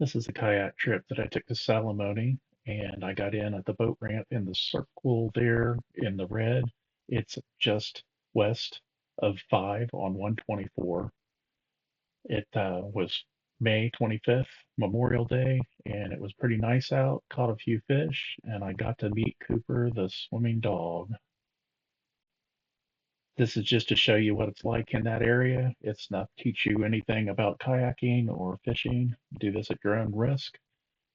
This is a kayak trip that I took to Salamonie, and I got in at the boat ramp in the circle there in the red. It's just west of 5 on 124. It was May 25th, Memorial Day, and it was pretty nice out. Caught a few fish, and I got to meet Cooper, the swimming dog. This is just to show you what it's like in that area. It's not to teach you anything about kayaking or fishing. Do this at your own risk,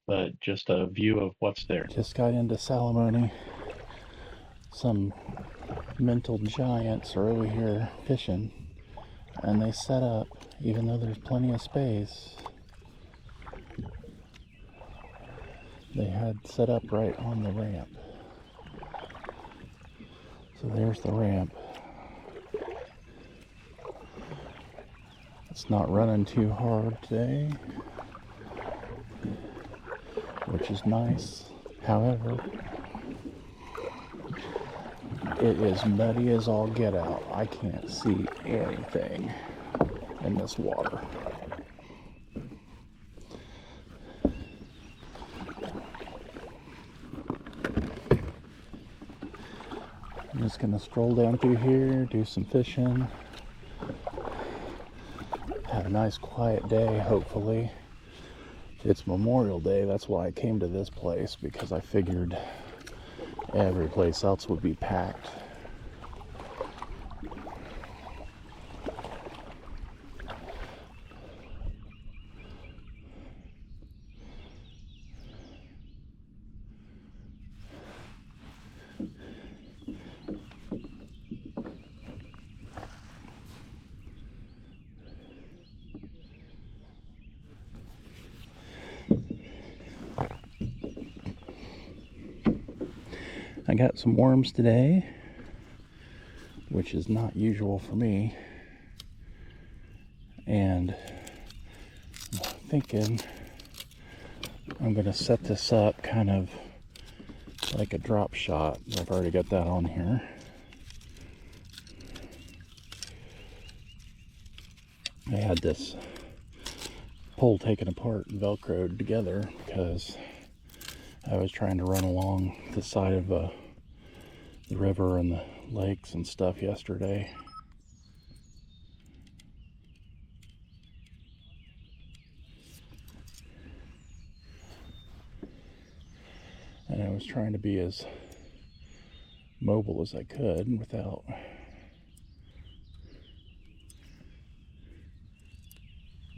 but just a view of what's there. Just got into Salamonie. Some mental giants are over here fishing, and they set up, even though there's plenty of space, they had set up right on the ramp. So there's the ramp. It's not running too hard today, which is nice. However, it is muddy as all get out. I can't see anything in this water. I'm just gonna stroll down through here, do some fishing, have a nice quiet day, hopefully. It's Memorial Day, that's why I came to this place, because I figured every place else would be packed. I got some worms today, which is not usual for me, and I'm thinking I'm gonna set this up kind of like a drop shot. I've already got that on here. I had this pole taken apart and velcroed together because I was trying to run along the side of the river and the lakes and stuff yesterday. And I was trying to be as mobile as I could without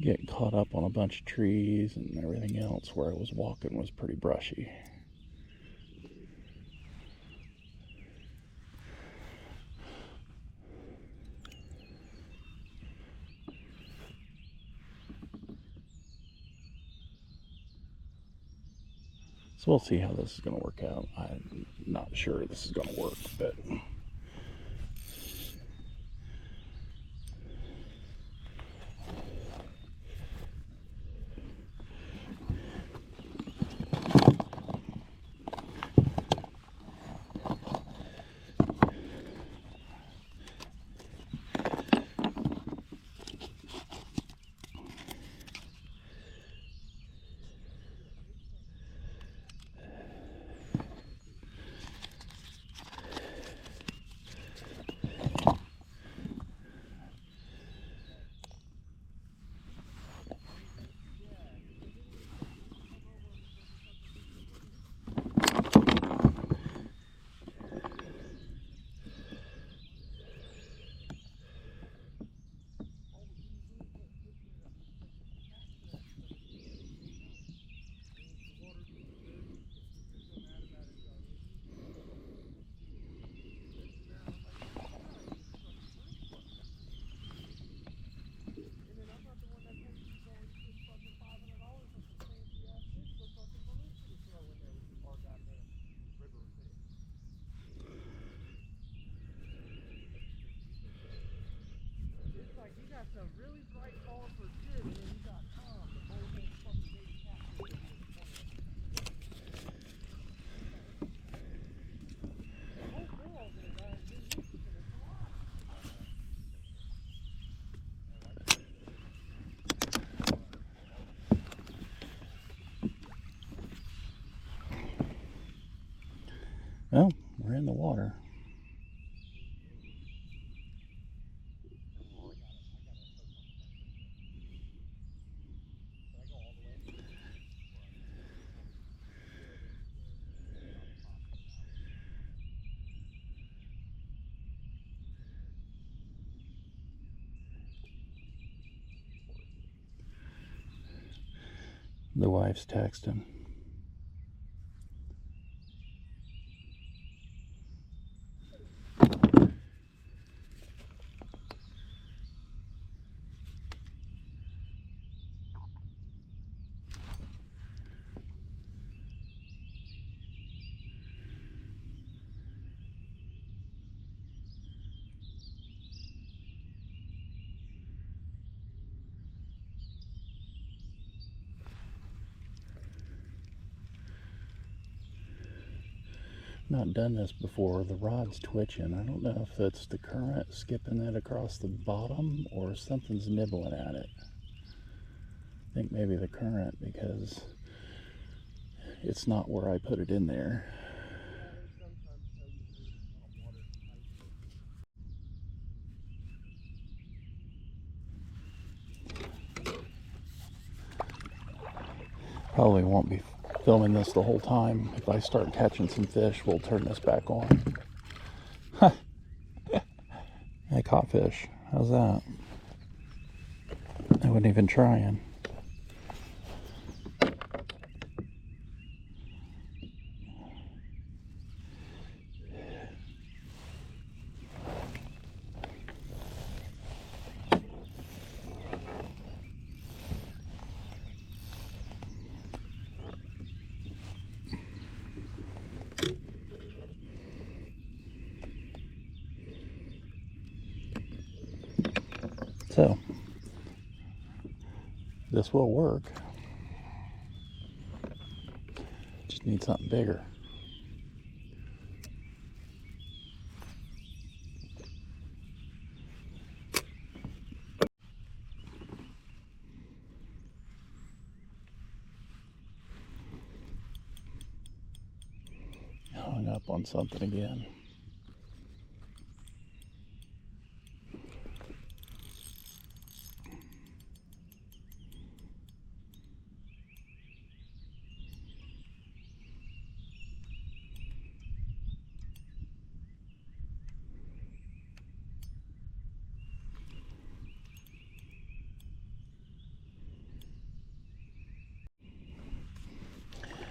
getting caught up on a bunch of trees, and everything else where I was walking was pretty brushy. So we'll see how this is going to work out. I'm not sure this is going to work, but Well, we're in the water. The wife's texting. Not done this before. The rod's twitching. I don't know if it's the current skipping it across the bottom or something's nibbling at it. I think maybe the current, because it's not where I put it in there. Probably won't be filming this the whole time. If I start catching some fish, we'll turn this back on. I caught fish. How's that? I wasn't even trying. So, this will work. Just need something bigger. Hung up on something again.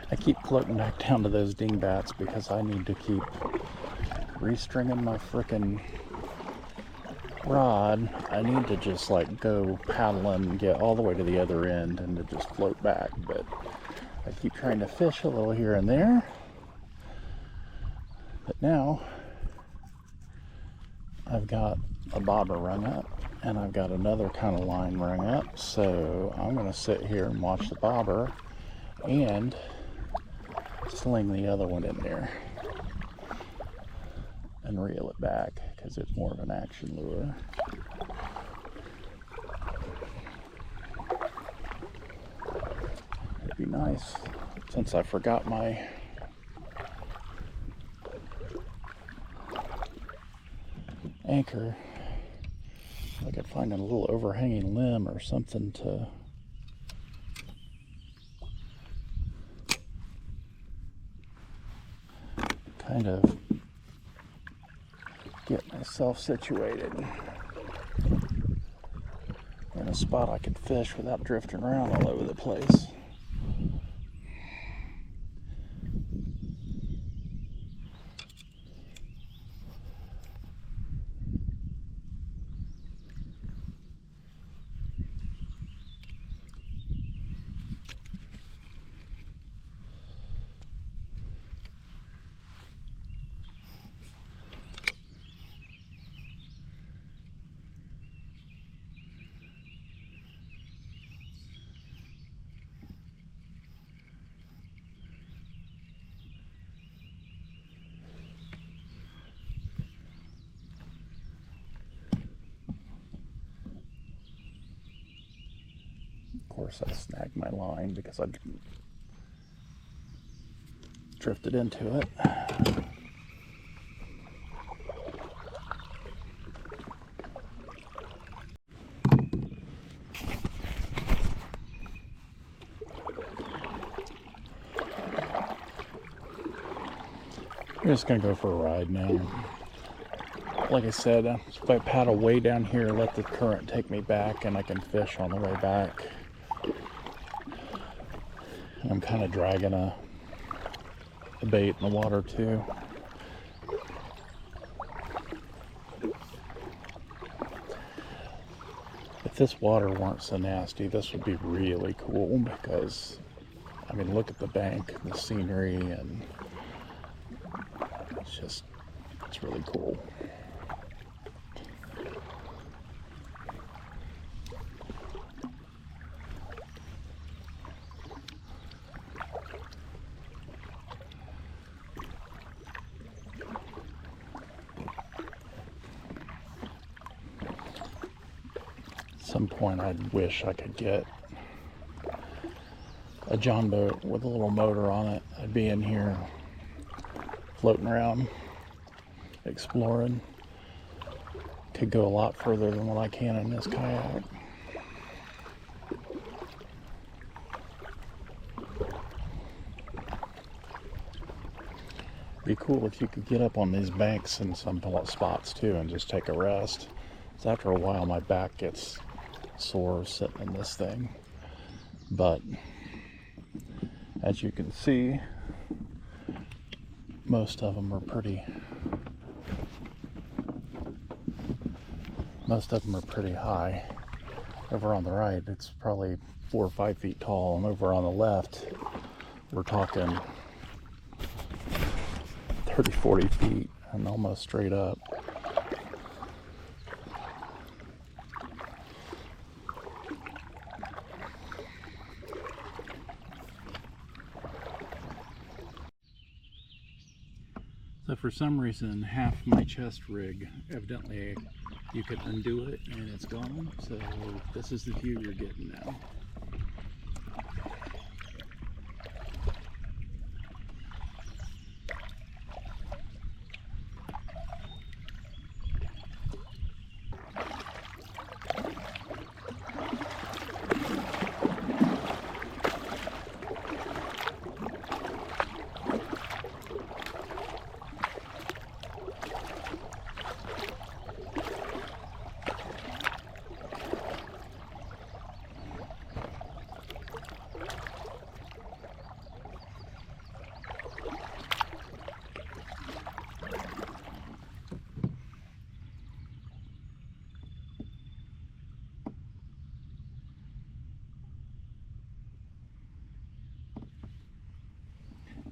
I keep floating back down to those dingbats because I need to keep restringing my frickin' rod. I need to just like go paddling and get all the way to the other end and to just float back, but I keep trying to fish a little here and there. But now I've got a bobber rung up and I've got another kind of line rung up, so I'm going to sit here and watch the bobber and sling the other one in there and reel it back because it's more of an action lure. It'd be nice, since I forgot my anchor, I could find a little overhanging limb or something to kind of get myself situated in a spot I could fish without drifting around all over the place. Of course, I snagged my line because I drifted into it. I'm just gonna go for a ride now. Like I said, if I paddle way down here, let the current take me back, and I can fish on the way back. And I'm kind of dragging a bait in the water too. If this water weren't so nasty, this would be really cool because, I mean, look at the bank, the scenery, and it's really cool. At some point I'd wish I could get a John boat with a little motor on it. I'd be in here floating around, exploring. Could go a lot further than what I can in this kayak. Be cool if you could get up on these banks in some spots too and just take a rest. So after a while my back gets sore sitting in this thing. But as you can see, most of them are pretty high. Over on the right, it's probably 4 or 5 feet tall, and over on the left, we're talking 30, 40 feet and almost straight up. So for some reason, half my chest rig, evidently you could undo it and it's gone. So this is the view you're getting now.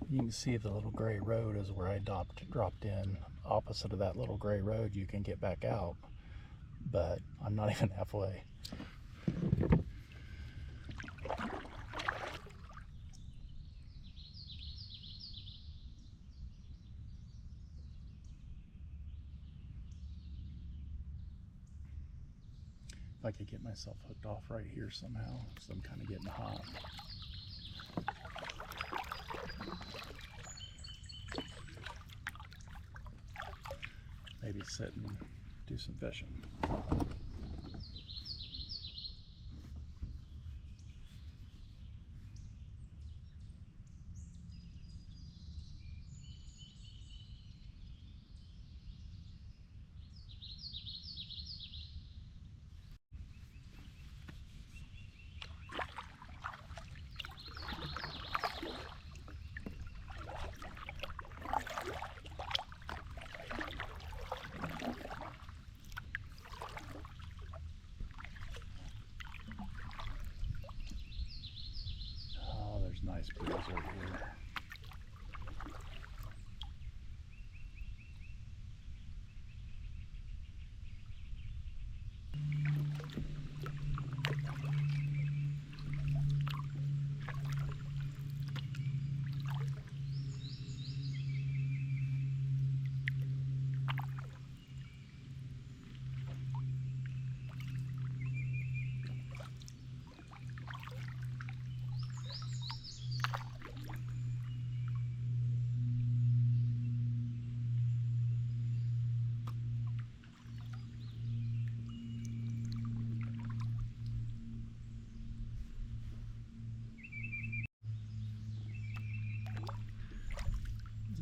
You can see the little gray road is where I dropped in. Opposite of that little gray road, you can get back out, but I'm not even halfway. If I could get myself hooked off right here somehow, so I'm kind of getting hot. Maybe sit and do some fishing. Nice breeze over here.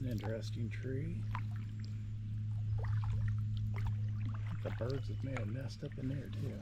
an interesting tree. The birds have made a nest up in there too.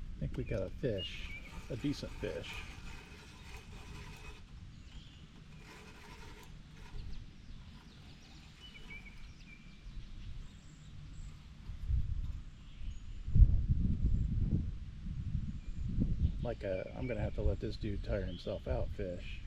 I think we got a fish, a decent fish. Like I'm gonna have to let this dude tire himself out fish.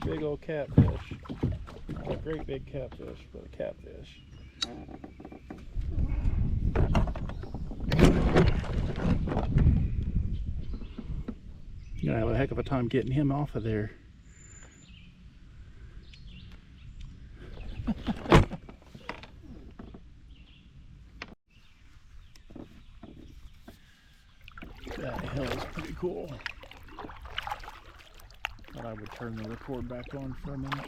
Big old catfish. Not a great big catfish, but a catfish. You're gonna have a heck of a time getting him off of there. That hill is pretty cool. Thought I would turn the record back on for a minute.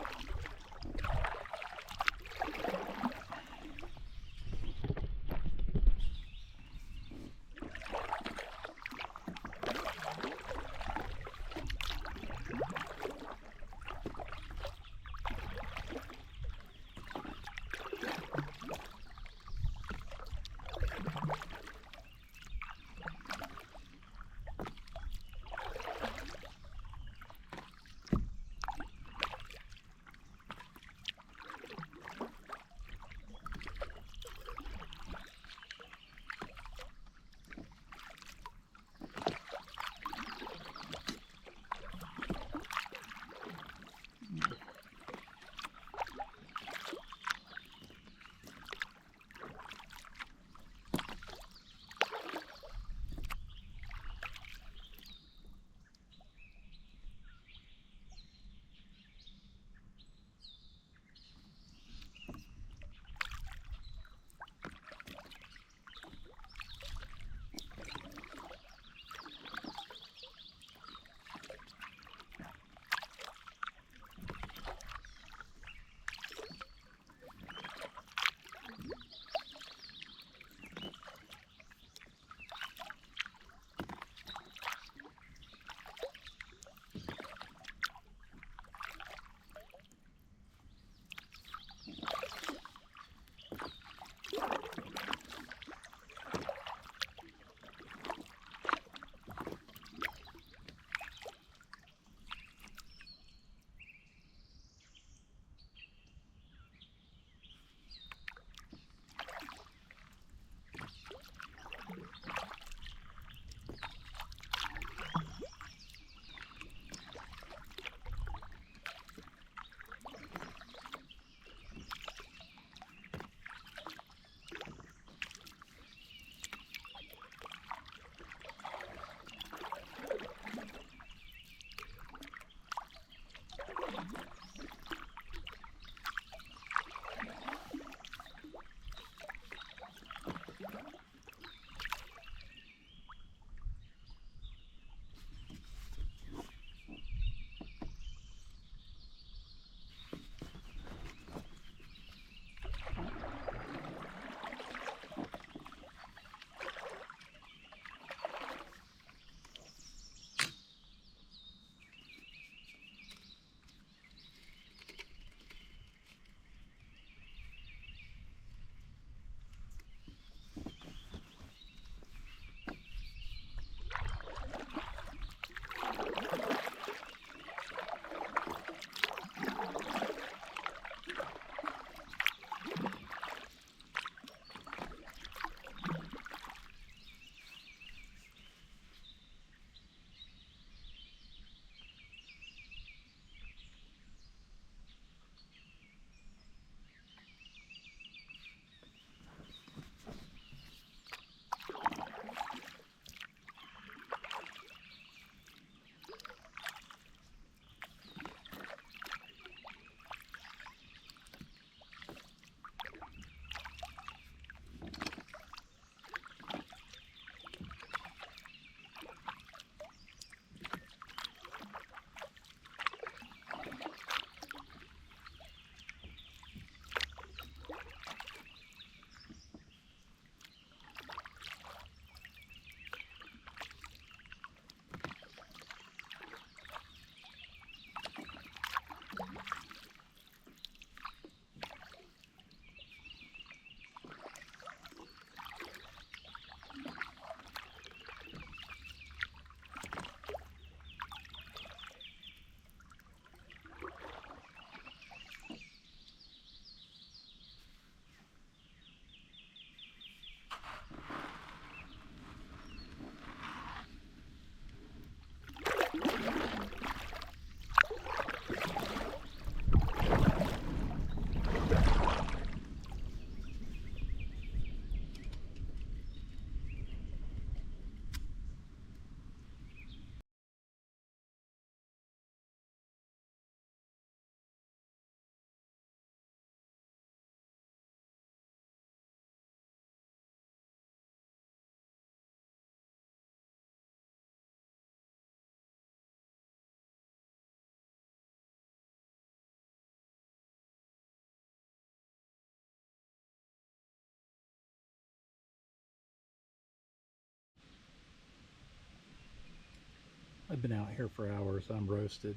I've been out here for hours. I'm roasted.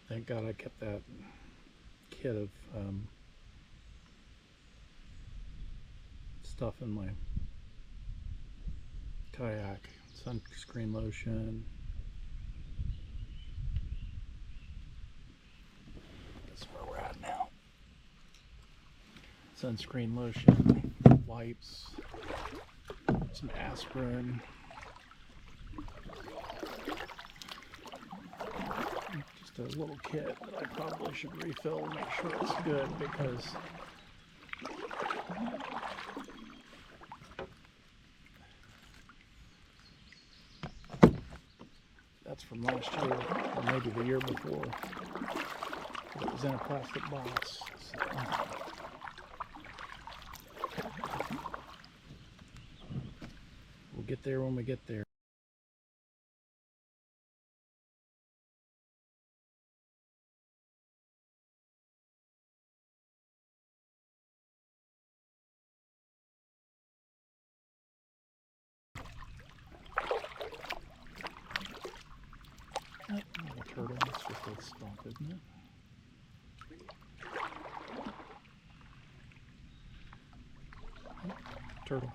Thank God I kept that kit of stuff in my kayak. Sunscreen lotion. That's where we're at now. Sunscreen lotion, wipes, some aspirin. Just a little kit that I probably should refill and make sure it's good, because that's from last year, or maybe the year before. It was in a plastic box. So. We'll get there when we get there. Oh, a turtle. It's just a stump, isn't it? Oh, turtle.